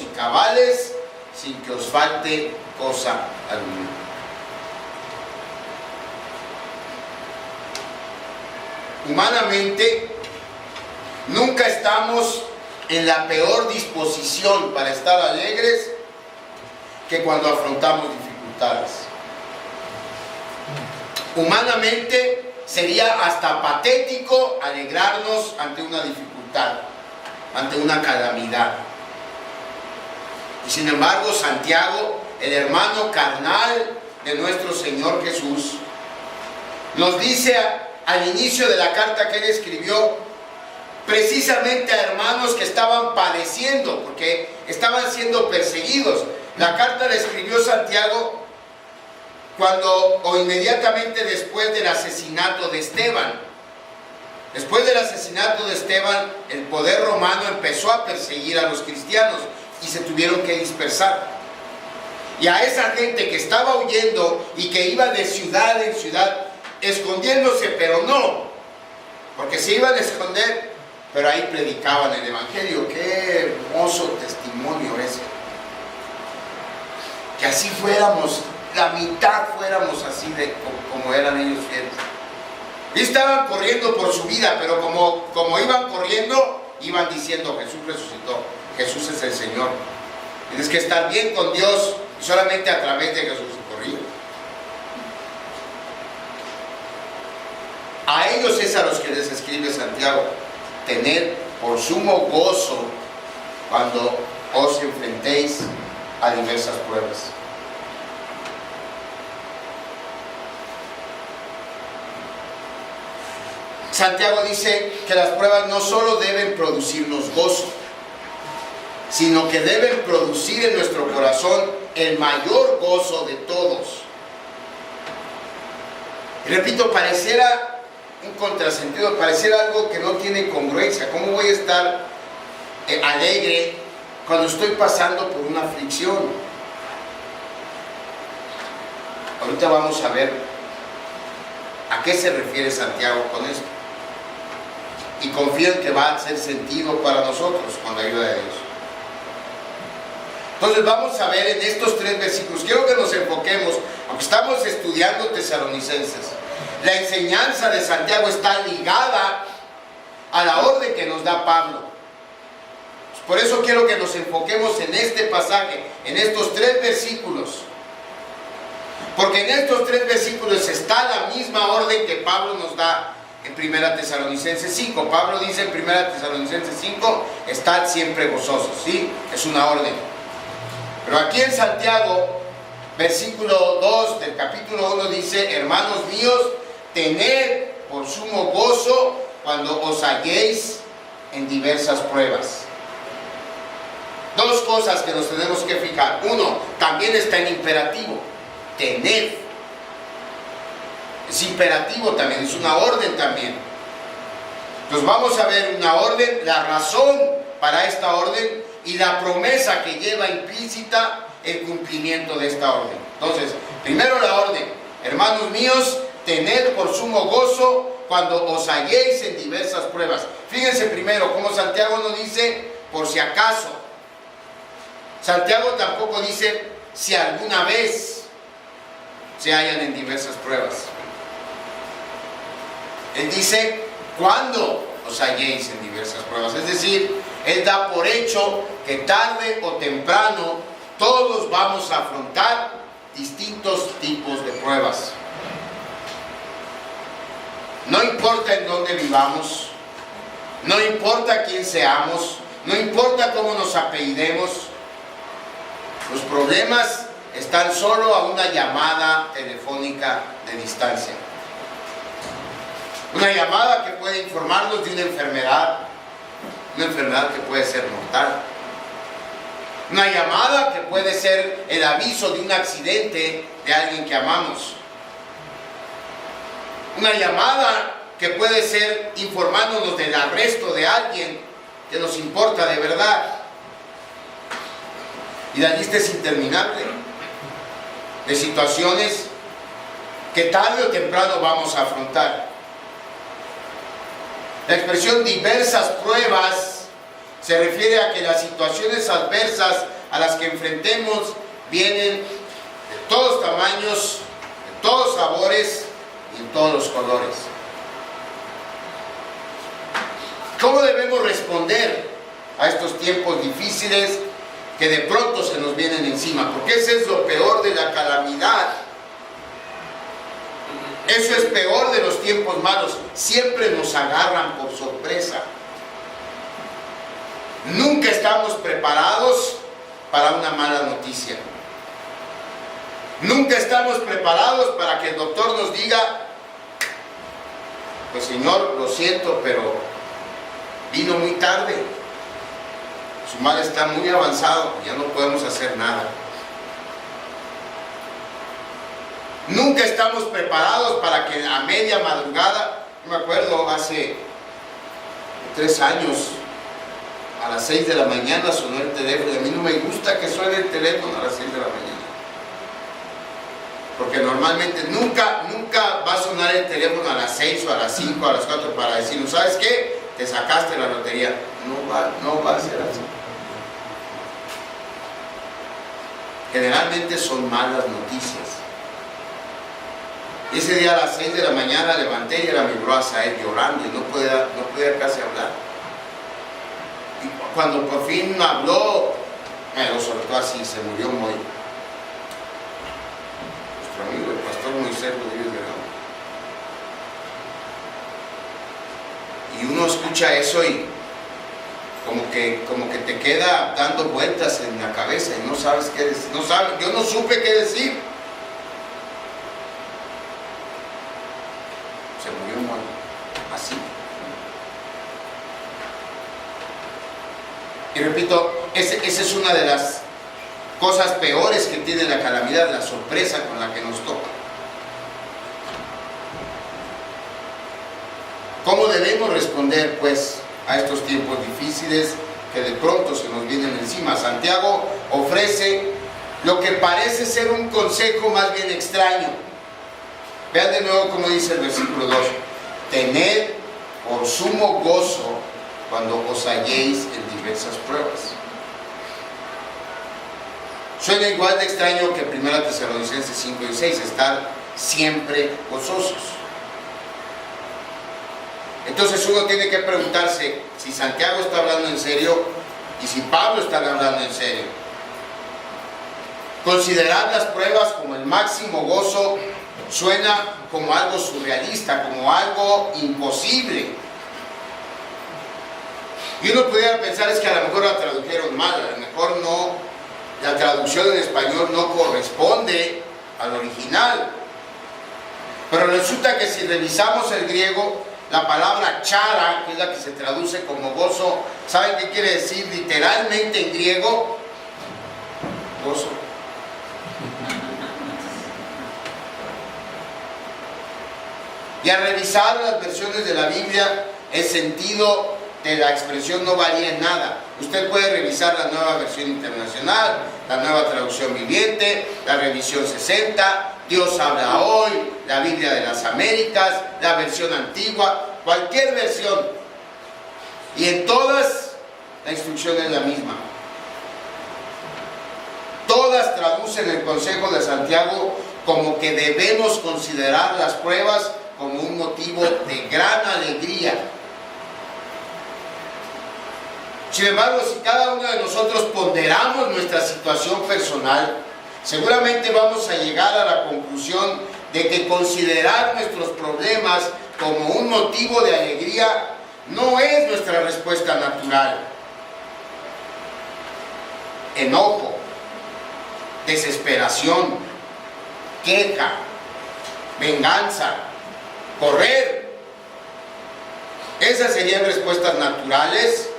y cabales, sin que os falte cosa alguna. Humanamente, nunca estamos en la peor disposición para estar alegres que cuando afrontamos dificultades. Humanamente, sería hasta patético alegrarnos ante una dificultad, ante una calamidad. Y sin embargo, Santiago, el hermano carnal de nuestro Señor Jesús, nos dice al inicio de la carta que él escribió, precisamente a hermanos que estaban padeciendo, porque estaban siendo perseguidos. La carta la escribió Santiago cuando o inmediatamente después del asesinato de Esteban. Después del asesinato de Esteban, el poder romano empezó a perseguir a los cristianos y se tuvieron que dispersar. Y a esa gente que estaba huyendo y que iba de ciudad en ciudad, escondiéndose, pero no, porque se iban a esconder, pero ahí predicaban el Evangelio. Qué hermoso testimonio ese. Que así fuéramos, la mitad fuéramos así de como eran ellos fieles. Y estaban corriendo por su vida, pero como iban corriendo, iban diciendo: Jesús resucitó, Jesús es el Señor. Tienes que estar bien con Dios, y solamente a través de Jesús se corría. A ellos es a los que les escribe Santiago: tened por sumo gozo cuando os enfrentéis a diversas pruebas. Santiago dice que las pruebas no solo deben producirnos gozo, sino que deben producir en nuestro corazón el mayor gozo de todos. Y repito, pareciera un contrasentido, pareciera algo que no tiene congruencia. ¿Cómo voy a estar alegre cuando estoy pasando por una aflicción? Ahorita vamos a ver a qué se refiere Santiago con esto. Y confío en que va a hacer sentido para nosotros con la ayuda de Dios. Entonces vamos a ver en estos 3 versículos. Quiero que nos enfoquemos, aunque estamos estudiando Tesalonicenses. La enseñanza de Santiago está ligada a la orden que nos da Pablo. Por eso quiero que nos enfoquemos en este pasaje, en estos 3 versículos. Porque en estos 3 versículos está la misma orden que Pablo nos da en 1 Tesalonicenses 5. Pablo dice en 1 Tesalonicenses 5, estad siempre gozosos, ¿sí? Es una orden. Pero aquí en Santiago, versículo 2 del capítulo 1 dice: hermanos míos, tened por sumo gozo cuando os halléis en diversas pruebas. 2 cosas que nos tenemos que fijar. 1, también está en imperativo. Tened. Es imperativo también, es una orden también. Entonces vamos a ver una orden, la razón para esta orden y la promesa que lleva implícita el cumplimiento de esta orden. Entonces, primero la orden: hermanos míos, tened por sumo gozo cuando os halléis en diversas pruebas. Fíjense primero cómo Santiago no dice por si acaso. Santiago tampoco dice si alguna vez se hallan en diversas pruebas. Él dice cuando os halléis en diversas pruebas. Es decir, él da por hecho que tarde o temprano todos vamos a afrontar distintos tipos de pruebas. No importa en dónde vivamos, no importa quién seamos, no importa cómo nos apellidemos, los problemas están solo a una llamada telefónica de distancia. Una llamada que puede informarnos de una enfermedad que puede ser mortal. Una llamada que puede ser el aviso de un accidente de alguien que amamos. Una llamada que puede ser informándonos del arresto de alguien que nos importa de verdad. Y la lista es interminable de situaciones que tarde o temprano vamos a afrontar. La expresión diversas pruebas Se refiere a que las situaciones adversas a las que enfrentemos vienen de todos tamaños, de todos sabores y en todos los colores. ¿Cómo debemos responder a estos tiempos difíciles que de pronto se nos vienen encima? Porque ese es lo peor de la calamidad. Eso es peor de los tiempos malos. Siempre nos agarran por sorpresa. Nunca estamos preparados para una mala noticia. Nunca estamos preparados para que el doctor nos diga: pues señor, lo siento, pero vino muy tarde. Su mal está muy avanzado, ya no podemos hacer nada. Nunca estamos preparados para que a media madrugada, me acuerdo hace 3 años, a las 6 de la mañana sonó el teléfono, y a mí no me gusta que suene el teléfono a las 6 de la mañana. Porque normalmente nunca va a sonar el teléfono a las 6 o a las 5 o a las 4 para decirnos: ¿sabes qué? Te sacaste la lotería. No va a ser así. Generalmente son malas noticias. Ese día a las 6 de la mañana levanté y era mi bro Asael llorando y no podía casi hablar. Y cuando por fin habló, me lo soltó así, se murió muy. Nuestro amigo, el pastor Moisés Rodríguez Verón. Y uno escucha eso y como que te queda dando vueltas en la cabeza y no sabes qué decir. Yo no supe qué decir. Se murió muy así. Y repito, esa es una de las cosas peores que tiene la calamidad, la sorpresa con la que nos toca. ¿Cómo debemos responder, pues, a estos tiempos difíciles que de pronto se nos vienen encima? Santiago ofrece lo que parece ser un consejo más bien extraño. Vean de nuevo cómo dice el versículo 2: tened por sumo gozo cuando os halléis en diversas pruebas. Suena igual de extraño que 1 Tesalonicenses 5 y 6, estar siempre gozosos. Entonces uno tiene que preguntarse si Santiago está hablando en serio y si Pablo está hablando en serio. Considerar las pruebas como el máximo gozo suena como algo surrealista, como algo imposible. Y uno pudiera pensar: es que a lo mejor la tradujeron mal, a lo mejor no, la traducción en español no corresponde al original. Pero resulta que si revisamos el griego, la palabra chara, que es la que se traduce como gozo, ¿saben qué quiere decir literalmente en griego? Gozo. Y al revisar las versiones de la Biblia, el sentido de la expresión no varía en nada. Usted puede revisar la Nueva Versión Internacional, la Nueva Traducción Viviente, la Revisión 60, Dios habla hoy, la Biblia de las Américas, la versión antigua, cualquier versión. Y en todas la instrucción es la misma. Todas traducen el consejo de Santiago como que debemos considerar las pruebas como un motivo de gran alegría. Sin embargo, si cada uno de nosotros ponderamos nuestra situación personal, seguramente vamos a llegar a la conclusión de que considerar nuestros problemas como un motivo de alegría no es nuestra respuesta natural. Enojo, desesperación, queja, venganza, correr. Esas serían respuestas naturales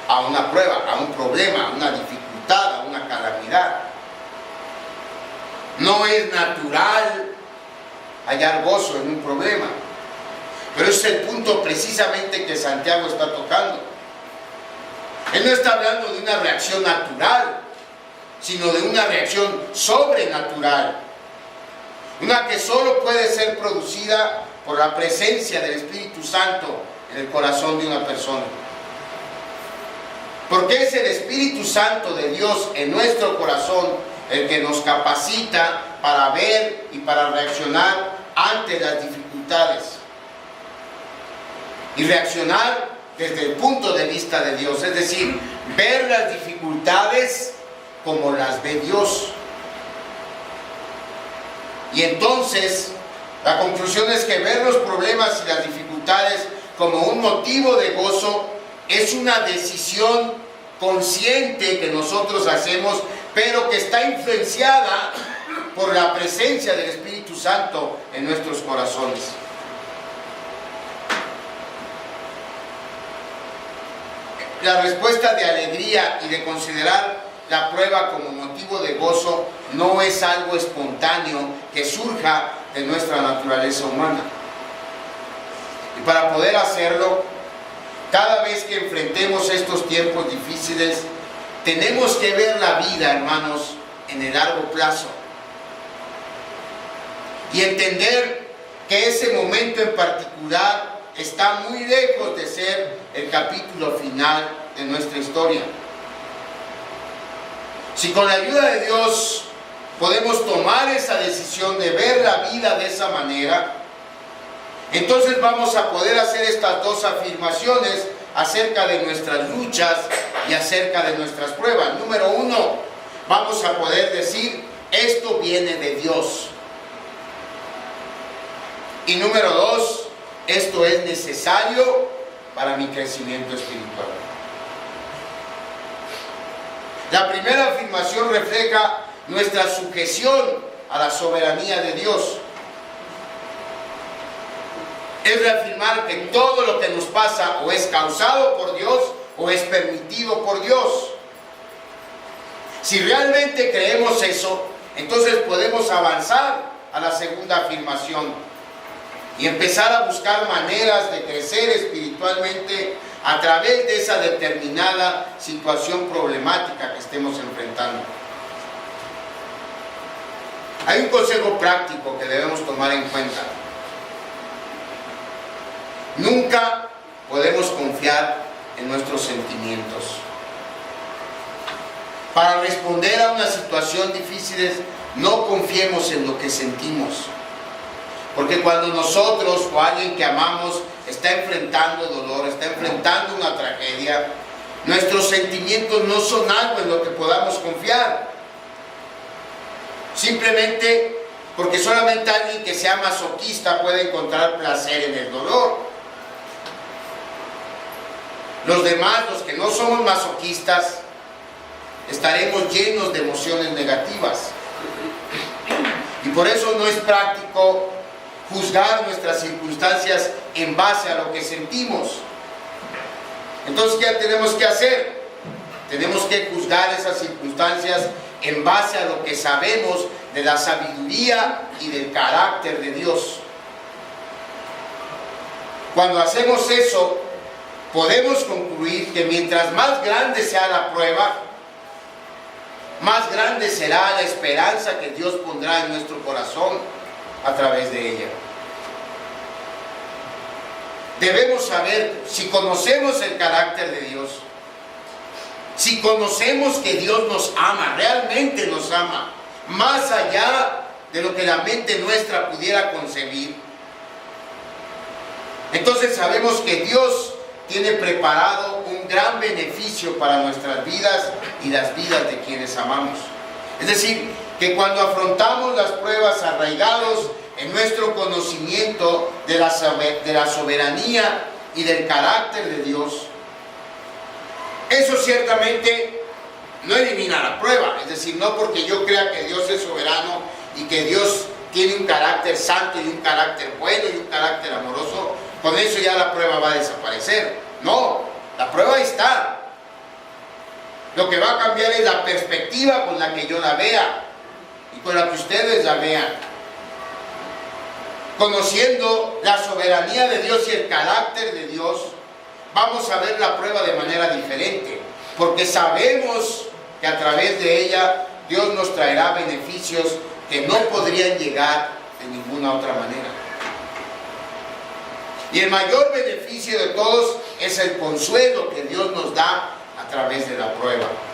a una prueba, a un problema, a una dificultad, a una calamidad. No es natural hallar gozo en un problema. Pero ese es el punto precisamente que Santiago está tocando. Él no está hablando de una reacción natural, sino de una reacción sobrenatural. Una que solo puede ser producida por la presencia del Espíritu Santo en el corazón de una persona. Porque es el Espíritu Santo de Dios en nuestro corazón el que nos capacita para ver y para reaccionar ante las dificultades. Y reaccionar desde el punto de vista de Dios, es decir, ver las dificultades como las ve Dios. Y entonces, la conclusión es que ver los problemas y las dificultades como un motivo de gozo es una decisión consciente que nosotros hacemos, pero que está influenciada por la presencia del Espíritu Santo en nuestros corazones. La respuesta de alegría y de considerar la prueba como motivo de gozo no es algo espontáneo que surja de nuestra naturaleza humana. Y para poder hacerlo, cada vez que enfrentemos estos tiempos difíciles, tenemos que ver la vida, hermanos, en el largo plazo. Y entender que ese momento en particular está muy lejos de ser el capítulo final de nuestra historia. Si con la ayuda de Dios podemos tomar esa decisión de ver la vida de esa manera, entonces vamos a poder hacer estas dos afirmaciones acerca de nuestras luchas y acerca de nuestras pruebas. Número uno, vamos a poder decir, esto viene de Dios. Y número dos, esto es necesario para mi crecimiento espiritual. La primera afirmación refleja nuestra sujeción a la soberanía de Dios. Es reafirmar que todo lo que nos pasa o es causado por Dios o es permitido por Dios. Si realmente creemos eso, entonces podemos avanzar a la segunda afirmación y empezar a buscar maneras de crecer espiritualmente a través de esa determinada situación problemática que estemos enfrentando. Hay un consejo práctico que debemos tomar en cuenta. Nunca podemos confiar en nuestros sentimientos. Para responder a una situación difícil, no confiemos en lo que sentimos. Porque cuando nosotros o alguien que amamos está enfrentando dolor, está enfrentando una tragedia, nuestros sentimientos no son algo en lo que podamos confiar. Simplemente porque solamente alguien que sea masoquista puede encontrar placer en el dolor. Los demás, los que no somos masoquistas, estaremos llenos de emociones negativas. Y por eso no es práctico juzgar nuestras circunstancias en base a lo que sentimos. Entonces, ¿qué tenemos que hacer? Tenemos que juzgar esas circunstancias en base a lo que sabemos de la sabiduría y del carácter de Dios. Cuando hacemos eso, podemos concluir que mientras más grande sea la prueba, más grande será la esperanza que Dios pondrá en nuestro corazón a través de ella. Debemos saber, si conocemos el carácter de Dios, si conocemos que Dios nos ama, realmente nos ama, más allá de lo que la mente nuestra pudiera concebir, entonces sabemos que Dios tiene preparado un gran beneficio para nuestras vidas y las vidas de quienes amamos. Es decir, que cuando afrontamos las pruebas arraigados en nuestro conocimiento de la soberanía y del carácter de Dios, eso ciertamente no elimina la prueba. Es decir, no porque yo crea que Dios es soberano y que Dios tiene un carácter santo y un carácter bueno y un carácter amoroso, con eso ya la prueba va a desaparecer. No, la prueba ahí está. Lo que va a cambiar es la perspectiva con la que yo la vea y con la que ustedes la vean. Conociendo la soberanía de Dios y el carácter de Dios, vamos a ver la prueba de manera diferente, porque sabemos que a través de ella Dios nos traerá beneficios que no podrían llegar de ninguna otra manera. Y el mayor beneficio de todos es el consuelo que Dios nos da a través de la prueba.